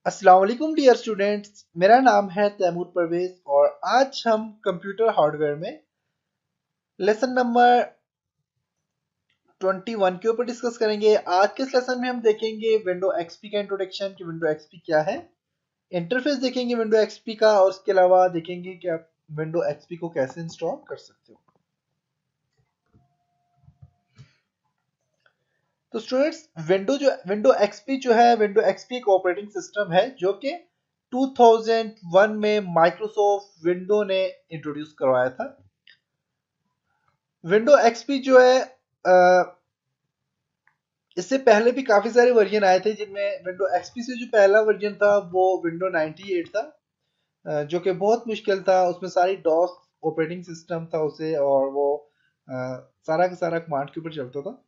अस्सलाम वालेकुम dear students, मेरा नाम है तैमूर परवेज और आज हम कंप्यूटर हार्डवेयर में लेसन नंबर 21 के ऊपर डिस्कस करेंगे। आज के इस लेसन में हम देखेंगे विंडो एक्सपी का इंट्रोडक्शन कि विंडो एक्सपी क्या है, इंटरफेस देखेंगे विंडो एक्सपी का और उसके अलावा देखेंगे कि आप विंडो एक्सपी को कैसे इंस्टॉल कर सकते हो। तो स्टूडेंट्स, विंडो एक्सपी एक ऑपरेटिंग सिस्टम है जो कि 2001 में माइक्रोसॉफ्ट विंडो ने इंट्रोड्यूस करवाया था। विंडो एक्सपी जो है इससे पहले भी काफी सारे वर्जन आए थे, जिनमें विंडो एक्सपी से जो पहला वर्जन था वो विंडो 98 था, जो कि बहुत मुश्किल था। उसमें सारी डॉस ऑपरेटिंग सिस्टम था उसे, और वो सारा का सारा कमांड के ऊपर चलता था।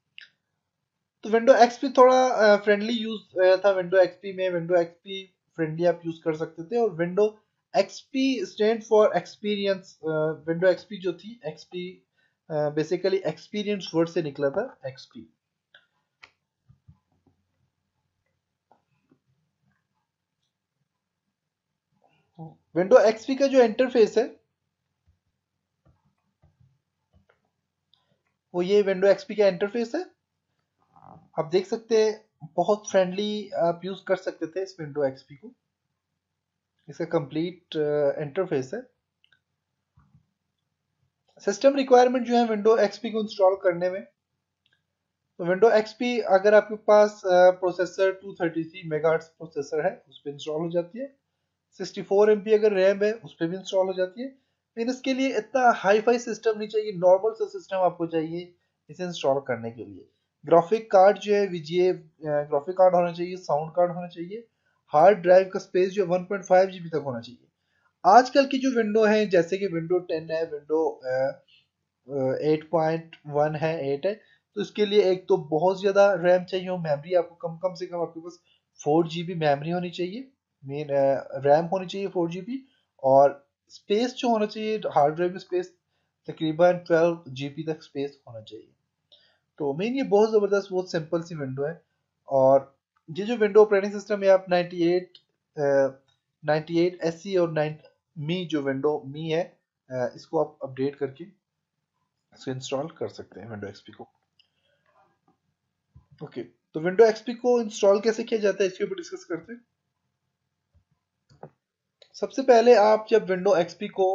तो विंडो एक्सपी थोड़ा फ्रेंडली यूज था। विंडो एक्सपी में विंडो एक्सपी फ्रेंडली आप यूज कर सकते थे, और window XP stand for experience. Window XP जो थी, एक्सपी बेसिकली एक्सपीरियंस वर्ड से निकला था एक्सपी। विंडो एक्सपी का जो इंटरफेस है वो ये विंडो एक्सपी का इंटरफेस है। आप देख सकते हैं, बहुत फ्रेंडली आप यूज कर सकते थे इस विंडो एक्सपी को। इसका कंप्लीट इंटरफेस है। सिस्टम रिक्वायरमेंट जो है विंडो एक्सपी को इंस्टॉल करने में, तो विंडो एक्सपी अगर आपके पास प्रोसेसर 233 मेगाहर्ट्ज प्रोसेसर है उस पर इंस्टॉल हो जाती है। 64 MB अगर रैम है उस पर भी इंस्टॉल हो जाती है। लेकिन इसके लिए इतना हाई फाई सिस्टम नहीं चाहिए, नॉर्मल सा सिस्टम आपको चाहिए इसे इंस्टॉल करने के लिए। ग्राफिक कार्ड जो है VGA ग्राफिक कार्ड होना चाहिए, साउंड कार्ड होना चाहिए। हार्ड ड्राइव का स्पेस जो 1.5 GB तक होना चाहिए। आजकल की जो विंडो है, जैसे कि विंडो 10 है, विंडो 8.1 है, 8 है, तो इसके लिए एक तो बहुत ज़्यादा रैम चाहिए, और मेमोरी आपको कम कम से कम आपके पास 4 GB मेमोरी होनी चाहिए। मेन रैम होनी चाहिए 4 GB, और स्पेस जो होना चाहिए हार्ड ड्राइव में, स्पेस तकरीबन 12 GB तक स्पेस होना चाहिए। तो मेन ये बहुत ज़बरदस्त, बहुत सिंपल सी विंडो है। और ये जो विंडो ऑपरेटिंग सिस्टम है, आप 98 SE और 9 मी, जो विंडो मी है, इसको आप अपडेट करके इसको इंस्टॉल कर सकते हैं विंडो एक्सपी को। ओके, तो विंडो एक्सपी को इंस्टॉल कैसे किया जाता है इसके ऊपर डिस्कस करते हैं। सबसे पहले आप जब विंडो एक्सपी को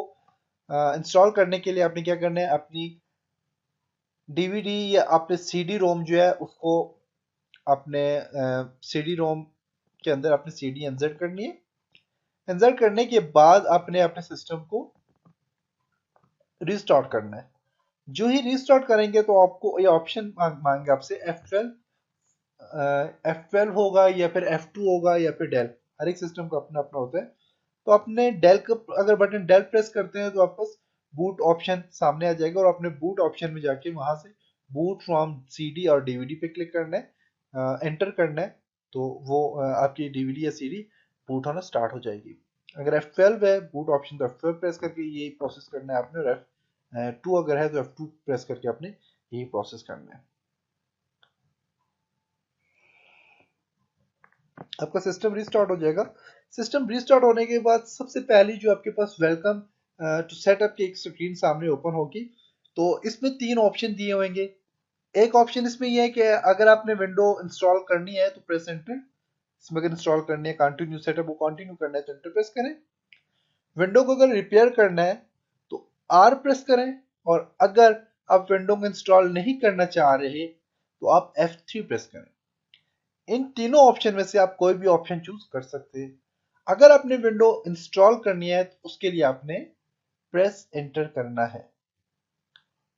इंस्टॉल करने के लिए आपने क्या करना है, अपनी डीवीडी या अपने सीडी रोम जो है उसको अपने सीडी रोम के अंदर अपनी सीडी इंसर्ट करनी है। इंसर्ट करने के बाद आपने अपने सिस्टम को रिस्टार्ट करना है। जो ही रिस्टार्ट करेंगे तो आपको ये ऑप्शन मांगे आपसे F12 होगा, या फिर F2 होगा, या फिर डेल। हर एक सिस्टम का अपना अपना होता है। तो अपने डेल का अगर बटन डेल प्रेस करते हैं तो आपको बूट ऑप्शन सामने आ जाएगा, और अपने बूट ऑप्शन में जाके वहां से बूट फ्रॉम सीडी और डीवीडी पे क्लिक करना है, एंटर करना है। तो वो आपकी डीवीडी या सीडी बूट होना स्टार्ट हो जाएगी। अगर F12 है बूट ऑप्शन, तो F12 प्रेस करके ये प्रोसेस करना है आपने, और F2 अगर है तो F2 प्रेस करके आपने यही प्रोसेस करना है। आपका सिस्टम रिस्टार्ट हो जाएगा। सिस्टम रिस्टार्ट होने के बाद सबसे पहली जो आपके पास वेलकम टू सेटअप की एक स्क्रीन सामने ओपन होगी। तो इसमें तीन ऑप्शन दिए होंगे। एक ऑप्शन इसमें यह है कि अगर आपने विंडो इंस्टॉल करनी है तो प्रेस एंटर। इसमें अगर इंस्टॉल करनी है, कंटिन्यू सेटअप को कंटिन्यू करना है तो एंटर प्रेस करें। विंडो को अगर रिपेयर करना है तो आर प्रेस करें। और अगर आप विंडो को इंस्टॉल नहीं करना चाह रहे तो आप F3 प्रेस करें। इन तीनों ऑप्शन में से आप कोई भी ऑप्शन चूज कर सकते हैं। अगर आपने विंडो इंस्टॉल करनी है तो उसके लिए आपने प्रेस एंटर करना है।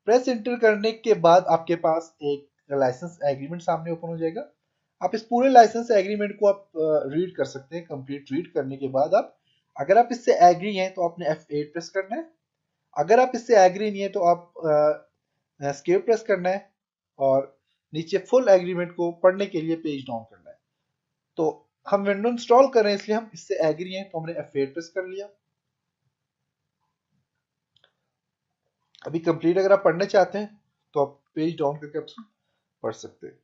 प्रेस एंटर करने के बाद आपके पास एक लाइसेंस एग्रीमेंट सामने ओपन हो जाएगा। आप इस पूरे लाइसेंस एग्रीमेंट को आप रीड कर सकते हैं। कंप्लीट रीड करने के बाद आप, अगर आप इससे एग्री हैं तो आपने F8 प्रेस करना है। अगर आप इससे एग्री नहीं है तो आप एस्केप प्रेस करना है, और नीचे फुल एग्रीमेंट को पढ़ने के लिए पेज डाउन करना है। तो हम विंडो इंस्टॉल कर रहे हैं इसलिए हम इससे एग्री हैं, तो हमने F8 प्रेस कर लिया। अभी कंप्लीट अगर आप पढ़ना चाहते हैं तो आप पेज डाउन करके आप पढ़ सकते हैं।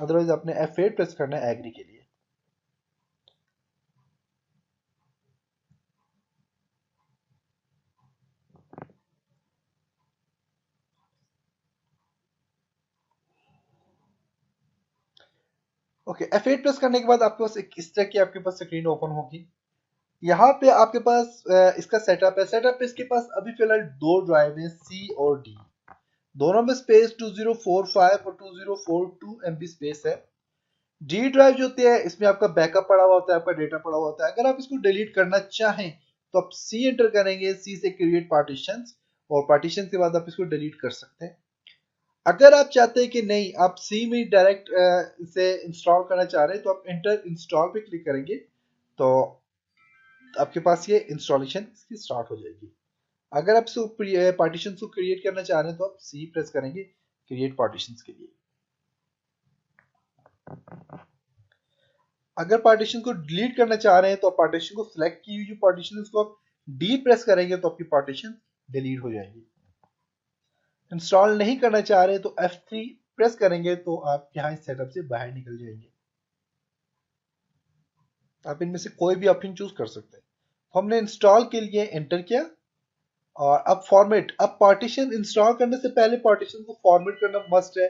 अदरवाइज आपने F8 प्रेस करना है एग्री के लिए। ओके, F8 प्रेस करने के बाद आपके पास एक इस तरह की आपके पास स्क्रीन ओपन होगी। यहाँ पे आपके पास इसका सेटअप है। सेटअप पे इसके पास अभी फिलहाल दो ड्राइव है, C और D। दोनों में स्पेस 2045 और 2042 MB स्पेस है। डी ड्राइव जो होती है इसमें आपका बैकअप पड़ा हुआ होता है, आपका डेटा पड़ा हुआ होता है। अगर आप इसको डिलीट करना चाहें तो आप C एंटर करेंगे, C से क्रिएट पार्टीशंस, और पार्टीशन के बाद आप इसको डिलीट कर सकते हैं। अगर आप चाहते हैं कि नहीं आप C में डायरेक्ट इसे इंस्टॉल करना चाह रहे हैं तो आप एंटर इंस्टॉल पे क्लिक करेंगे तो आपके पास ये इंस्टॉलेशन इसकी स्टार्ट हो जाएगी। अगर आप पार्टीशन को क्रिएट करना चाह रहे हैं तो आप C प्रेस करेंगे क्रिएट पार्टीशन के लिए। अगर पार्टीशन को डिलीट करना चाह रहे हैं तो आप पार्टीशन को सिलेक्ट की हुई जो पार्टीशन है उसको आप डी प्रेस करेंगे तो आपकी पार्टीशन डिलीट हो जाएगी। इंस्टॉल नहीं करना चाह रहे तो F3 प्रेस करेंगे तो आप यहाँ इस सेटअप से बाहर निकल जाएंगे। आप इनमें से कोई भी ऑप्शन चूज कर सकते हैं। हमने इंस्टॉल के लिए एंटर किया और अब फॉर्मेट, अब पार्टीशन इंस्टॉल करने से पहले पार्टीशन को फॉर्मेट करना मस्ट है।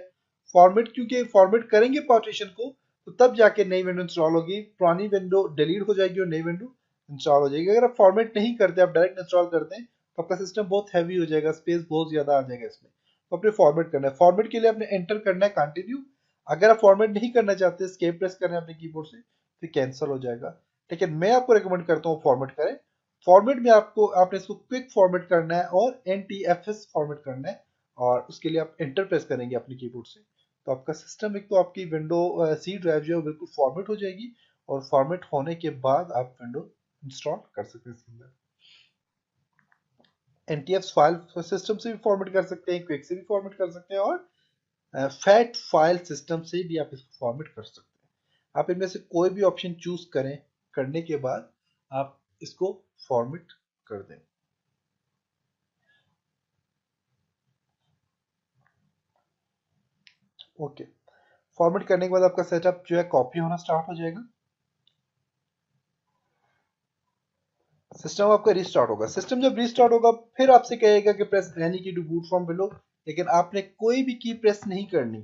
फॉर्मेट क्योंकि फॉर्मेट करेंगे पार्टीशन को तो तब जाके नई विंडो इंस्टॉल होगी, पुरानी विंडो डिलीट हो जाएगी और नई विंडो इंस्टॉल हो जाएगी। अगर आप फॉर्मेट नहीं करते, आप डायरेक्ट इंस्टॉल करते हैं तो आपका सिस्टम बहुत हैवी हो जाएगा, स्पेस बहुत ज्यादा आ जाएगा इसमें। तो अपने फॉर्मेट करना है। फॉर्मेट के लिए आपने एंटर करना है कंटिन्यू। अगर आप फॉर्मेट नहीं करना चाहते, एस्केप प्रेस करना है अपने कीबोर्ड से, तो कैंसिल हो जाएगा। लेकिन मैं आपको रिकमेंड करता हूँ फॉर्मेट करें। फॉर्मेट में आपने इसको क्विक फॉर्मेट करना है और NTFS फॉर्मेट करना है, और उसके लिए आप एंटर प्रेस करेंगे अपने कीबोर्ड से तो आपका सिस्टम, एक तो आपकी विंडो C ड्राइव जो है बिल्कुल फॉर्मेट हो जाएगी, और फॉर्मेट होने के बाद आप विंडो इंस्टॉल कर सकते हैं इसके अंदर। NTFS फाइल सिस्टम से भी फॉर्मेट कर सकते हैं, क्विक से भी फॉर्मेट कर सकते हैं, और फैट फाइल सिस्टम से भी आप इसको फॉर्मेट कर सकते हैं। आप इनमें से कोई भी ऑप्शन चूज करें, करने के बाद आप इसको फॉर्मेट कर दें। ओके, फॉर्मेट करने के बाद आपका सेटअप जो है कॉपी होना स्टार्ट हो जाएगा। सिस्टम आपका रिस्टार्ट होगा। सिस्टम जब रिस्टार्ट होगा फिर आपसे कहेगा कि प्रेस एनी की टू बूट फ्रॉम विंडो, लेकिन आपने कोई भी की प्रेस नहीं करनी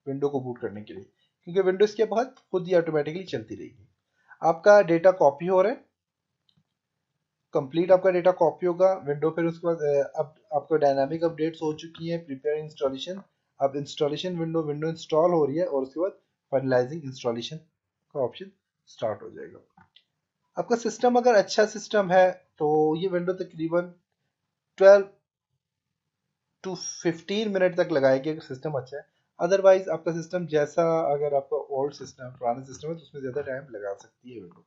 विंडो को बूट करने के लिए, क्योंकि विंडो इसके बाद खुद ही ऑटोमेटिकली चलती रहेगी। आपका डेटा कॉपी हो रहा है, कंप्लीट आपका डेटा कॉपी होगा विंडो। फिर उसके बाद अब आपको डायनामिक अपडेट्स हो चुकी है, प्रिपेयर इंस्टॉलेशन। अब इंस्टॉलेशन विंडो विंडो इंस्टॉल हो रही है, और उसके बाद फाइनलाइजिंग इंस्टॉलेशन का ऑप्शन स्टार्ट हो जाएगा। आपका सिस्टम अगर अच्छा सिस्टम है तो ये विंडो तकरीबन 12 टू 15 मिनट तक लगाएगी अगर सिस्टम अच्छा है। अदरवाइज आपका सिस्टम जैसा, अगर आपका ओल्ड सिस्टम पुराना सिस्टम है तो उसमें ज्यादा टाइम लगा सकती है विंडो।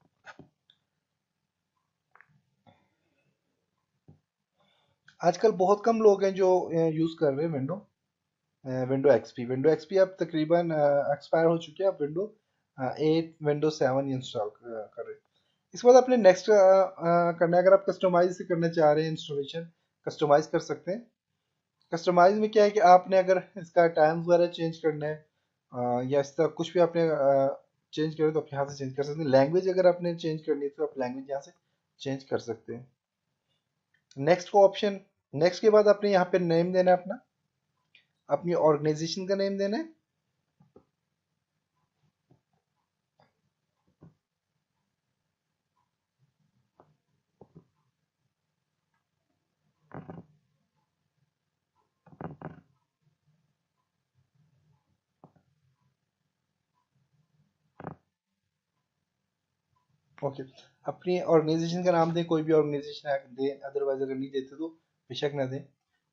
आजकल बहुत कम लोग हैं जो यूज कर रहे हैं विंडो एक्सपी अब तकरीबन एक्सपायर हो चुके हैं। अब विंडो 8 विंडो 7 इंस्टॉल कर रहे हैं। इसके बाद अपने नेक्स्ट करना है। अगर आप कस्टमाइज से करना चाह रहे हैं इंस्टॉलेशन, कस्टमाइज कर सकते हैं। कस्टमाइज में क्या है कि आपने अगर इसका टाइम वगैरह चेंज करना है, या इसका कुछ भी आपने चेंज करें तो आप यहाँ से चेंज कर सकते हैं। लैंग्वेज अगर आपने चेंज करनी है तो आप लैंग्वेज यहाँ से चेंज कर सकते हैं। नेक्स्ट को ऑप्शन, नेक्स्ट के बाद आपने यहाँ पे नेम देना है अपना, अपनी ऑर्गेनाइजेशन का नेम देना है। ओके, अपनी ऑर्गेनाइजेशन का नाम दें, कोई भी ऑर्गेनाइजेशन दें, अदरवाइज अगर नहीं देते तो बेशक ना दें।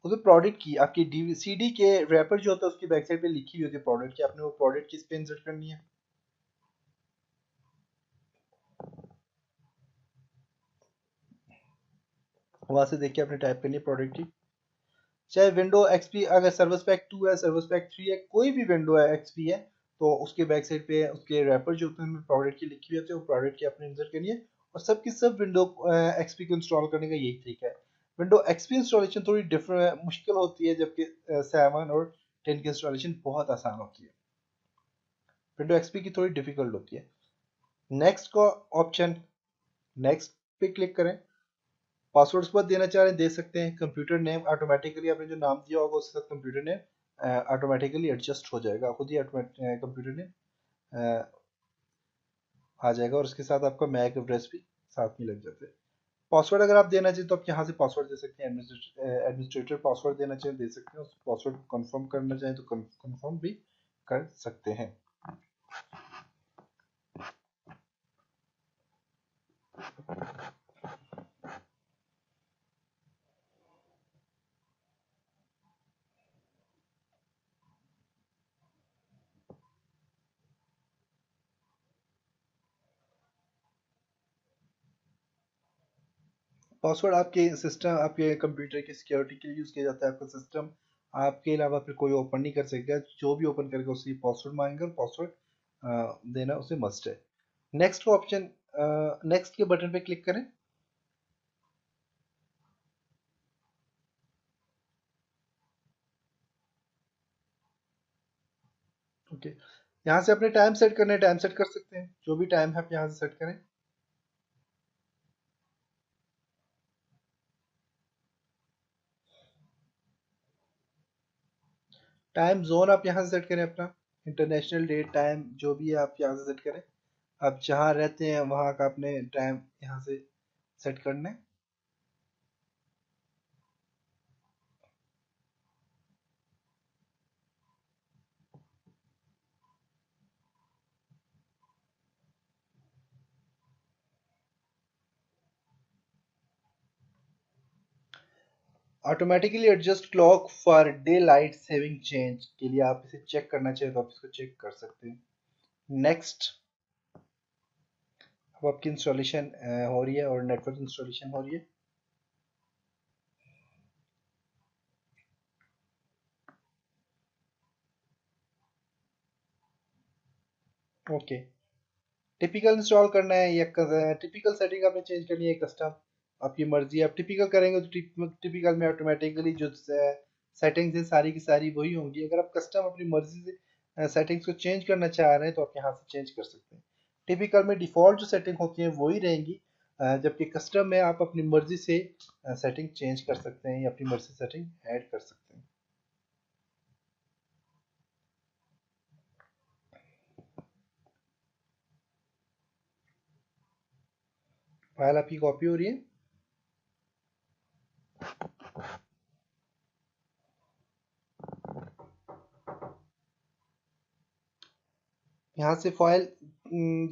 उसमें प्रोडक्ट की आपकी CD के रैपर जो होता है उसकी बैक साइड पे लिखी हुई होती है प्रोडक्ट की, आपने वो प्रोडक्ट किस पे इंसर्ट करनी है। वहां से देख के आपने टाइप करनी है प्रोडक्ट की। चाहे विंडो XP अगर सर्विस पैक 2 है, सर्विस पैक 3 है, कोई भी विंडो है XP है तो उसके बैक साइड पे उसके रैपर जो होते हैं उनमें प्रोडक्ट की लिखी हुई होती है, वो प्रोडक्ट की आपने इंसर्ट करनी है। और सब की सब विंडो XP को इंस्टॉल करने का यही तरीका है। विंडो XP इंस्टॉलेशन थोड़ी डिफरेंट मुश्किल होती है, जबकि 7 और 10 की इंस्टॉलेशन बहुत आसान होती है। विंडो एक्सपी की थोड़ी डिफिकल्ट होती है। नेक्स्ट का ऑप्शन, नेक्स्ट पे क्लिक करें। पासवर्ड्स पर देना चाह रहे हैं दे सकते हैं। कंप्यूटर नेम ऑटोमेटिकली आपने जो नाम दिया होगा उसके साथ कंप्यूटर नेम ऑटोमेटिकली एडजस्ट हो जाएगा, खुद ही कंप्यूटर नेम आ जाएगा और उसके साथ आपका मैक एड्रेस भी साथ में लग जाता है। पासवर्ड अगर आप देना चाहिए तो आप यहाँ से पासवर्ड दे सकते हैं। एडमिनिस्ट्रेटर पासवर्ड देना चाहिए दे सकते हैं। उस पासवर्ड को कंफर्म करना चाहें तो कंफर्म भी कर सकते हैं। पासवर्ड आपके सिस्टम, आपके कंप्यूटर की सिक्योरिटी के लिए यूज किया जाता है। आपका सिस्टम आपके अलावा फिर कोई ओपन नहीं कर सकेगा। जो भी ओपन करेगा उससे पासवर्ड मांगेगा और पासवर्ड देना उसे मस्ट है। नेक्स्ट ऑप्शन, नेक्स्ट के बटन पे क्लिक करें। ओके, यहाँ से अपने टाइम सेट करने, टाइम सेट कर सकते हैं। जो भी टाइम है आप यहाँ से सेट करें। टाइम जोन आप यहाँ से सेट करें अपना, इंटरनेशनल डेट टाइम जो भी है आप यहाँ से सेट करें। आप जहाँ रहते हैं वहाँ का अपने टाइम यहाँ से सेट करना है। Automatically adjust clock for day light saving change के लिए आप इसे चेक करना चाहिए तो आप इसको चेक कर सकते हैं। नेक्स्ट, अब आपकी इंस्टॉलेशन हो रही है और नेटवर्क इंस्टॉलेशन हो रही है। ओके, टिपिकल इंस्टॉल करना है या टिपिकल सेटिंग आपने चेंज करनी है, कस्टम आपकी मर्जी है। आप टिपिकल करेंगे तो टिपिकल में ऑटोमेटिकली जो सेटिंग्स है सारी की सारी वही होंगी। अगर आप कस्टम अपनी मर्जी से सेटिंग्स को चेंज करना चाह रहे हैं तो आप यहाँ से चेंज कर सकते हैं। टिपिकल में डिफ़ॉल्ट जो सेटिंग होती है वही रहेंगी, जबकि कस्टम में आप अपनी मर्जी से सेटिंग चेंज कर सकते हैं या अपनी मर्जी से सेटिंग ऐड कर सकते हैं। फाइल आपकी कॉपी हो रही है। यहाँ से फाइल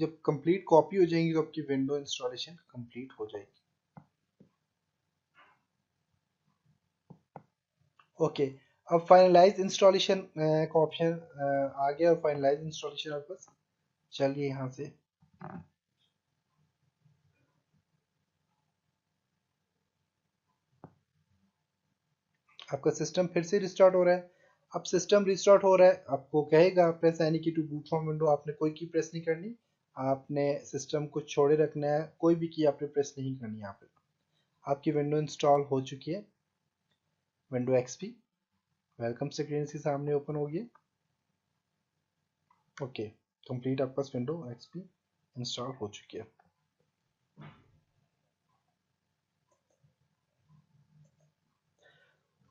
जब कंप्लीट कॉपी हो जाएंगी तो आपकी विंडो इंस्टॉलेशन कंप्लीट हो जाएगी। ओके, अब फाइनलाइज इंस्टॉलेशन का ऑप्शन आ गया और फाइनलाइज इंस्टॉलेशन आपके पास। चलिए यहाँ से आपका सिस्टम फिर से रिस्टार्ट हो रहा है। अब सिस्टम रिस्टार्ट हो रहा है, आपको कहेगा प्रेस एनी की टू बूट फ्रॉम विंडो। आपने कोई की प्रेस नहीं करनी, आपने सिस्टम को छोड़े रखना है, कोई भी की आपने प्रेस नहीं करनी। यहाँ पे आपकी विंडो इंस्टॉल हो चुकी है। विंडो एक्सपी वेलकम स्क्रीन के सामने ओपन होगी। ओके, कंप्लीट आपके पास विंडो एक्सपी इंस्टॉल हो चुकी है।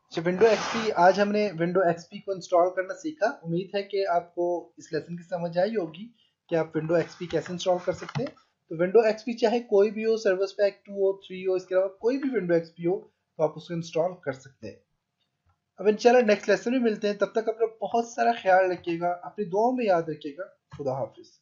अच्छा, विंडो एक्सपी, आज हमने विंडो एक्सपी को इंस्टॉल करना सीखा। उम्मीद है कि आपको इस लेसन की समझ आई होगी कि आप विंडो एक्सपी कैसे इंस्टॉल कर सकते हैं। तो विंडो एक्सपी चाहे कोई भी हो, सर्विस पैक 2 हो, 3 हो, इसके अलावा कोई भी विंडो एक्सपी हो तो आप उसको इंस्टॉल कर सकते हैं। अब इंशाल्लाह नेक्स्ट लेसन में मिलते हैं। तब तक अपना बहुत सारा ख्याल रखिएगा, अपनी दुआओं में याद रखिएगा। खुदा हाफिज।